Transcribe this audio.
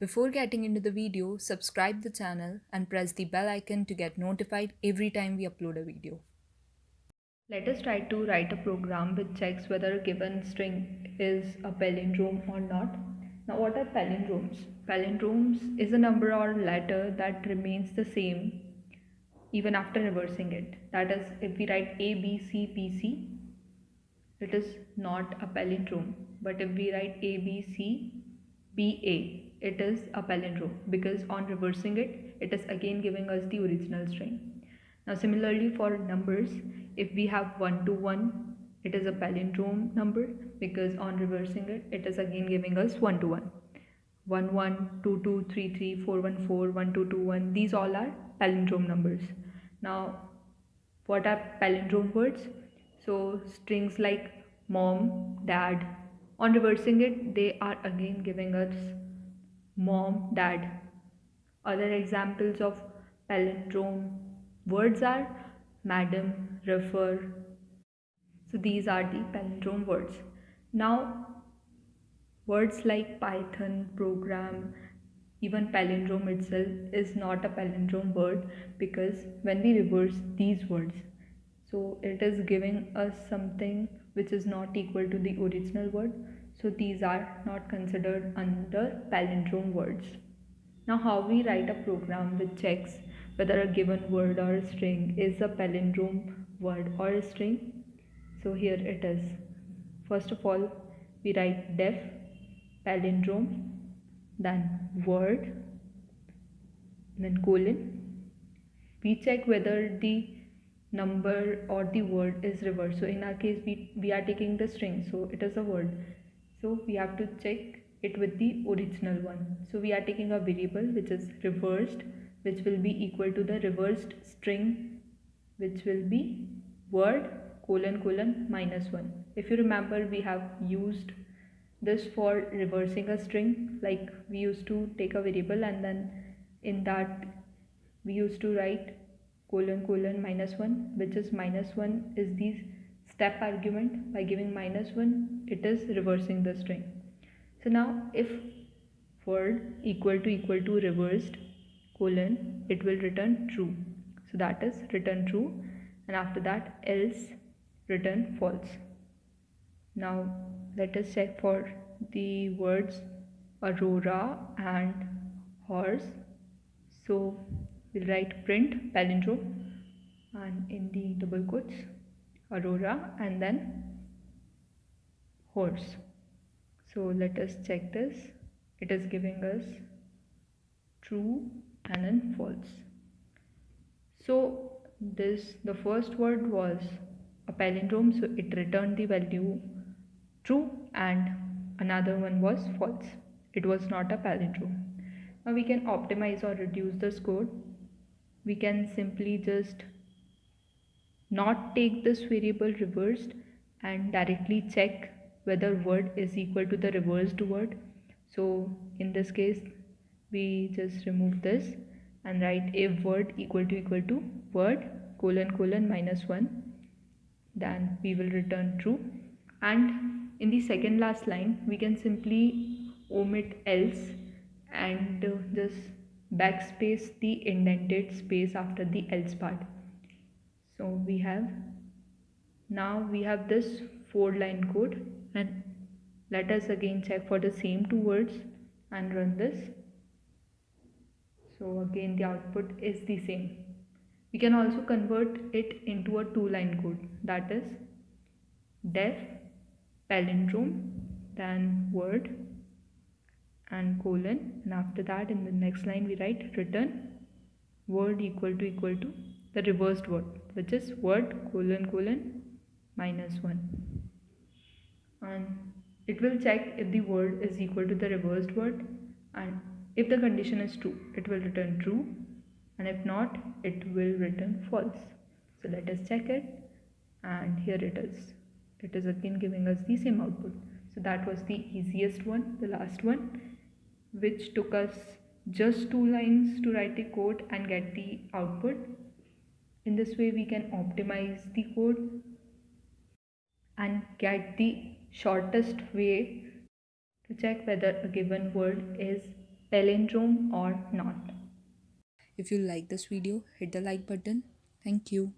Before getting into the video, subscribe the channel and press the bell icon to get notified every time we upload a video. Let us try to write a program which checks whether a given string is a palindrome or not. Now, what are palindromes? Palindromes is a number or letter that remains the same even after reversing it. That is, if we write A, B, C, P, C, it is not a palindrome. But if we write A, B, C, B, A, it is a palindrome because on reversing it, it is again giving us the original string. Now, similarly for numbers, if we have 1 to 1, it is a palindrome number because on reversing it, it is again giving us 1 to 1. 1 1, 2 2, 3 3, 4 1 4, 1 2 2 1. These all are palindrome numbers. Now, what are palindrome words? So strings like mom, dad. On reversing it, they are again giving us mom, dad. Other examples of palindrome words are madam, refer. So these are the palindrome words. Now words like Python, program, even palindrome itself is not a palindrome word because when we reverse these words, so it is giving us something which is not equal to the original word. So these are not considered under palindrome words. Now, how we write a program which checks whether a given word or a string is a palindrome word or a string. So here it is. First of all, we write def palindrome, then word, then colon. We check whether the number or the word is reversed. So in our case, we are taking the string, so it is a word. So we have to check it with the original one. So we are taking a variable which is reversed, which will be equal to the reversed string, which will be word colon colon minus 1. If you remember, we have used this for reversing a string, like we used to take a variable and then in that we used to write colon colon minus 1, which is minus 1 is the step argument. By giving minus 1, it is reversing the string. So now if word equal to reversed colon, it will return true. So that is return true, and after that else return false. Now let us check for the words aurora and horse. So we'll write print palindrome and in the double quotes aurora and then horse. So let us check this. It is giving us true and then false. So the first word was a palindrome, so it returned the value true, and another one was false. It was not a palindrome. Now we can optimize or reduce this code. We can simply just not take this variable reversed and directly check whether word is equal to the reversed word. So in this case, we just remove this and write if word equal to word colon colon minus 1, then we will return true. And in the second last line, we can simply omit else and just backspace the indented space after the else part. So we have this 4-line code, and let us again check for the same two words and run this. So again the output is the same. We can also convert it into a 2-line code, that is def palindrome, then word and colon, and after that in the next line we write return word equal to the reversed word, which is word colon colon minus 1, and it will check if the word is equal to the reversed word, and if the condition is true it will return true, and if not it will return false. So let us check it, and here it is again giving us the same output. So that was the easiest one, the last one, which took us just 2 lines to write the code and get the output. In this way we can optimize the code and get the shortest way to check whether a given word is palindrome or not. If you like this video, hit the like button. Thank you.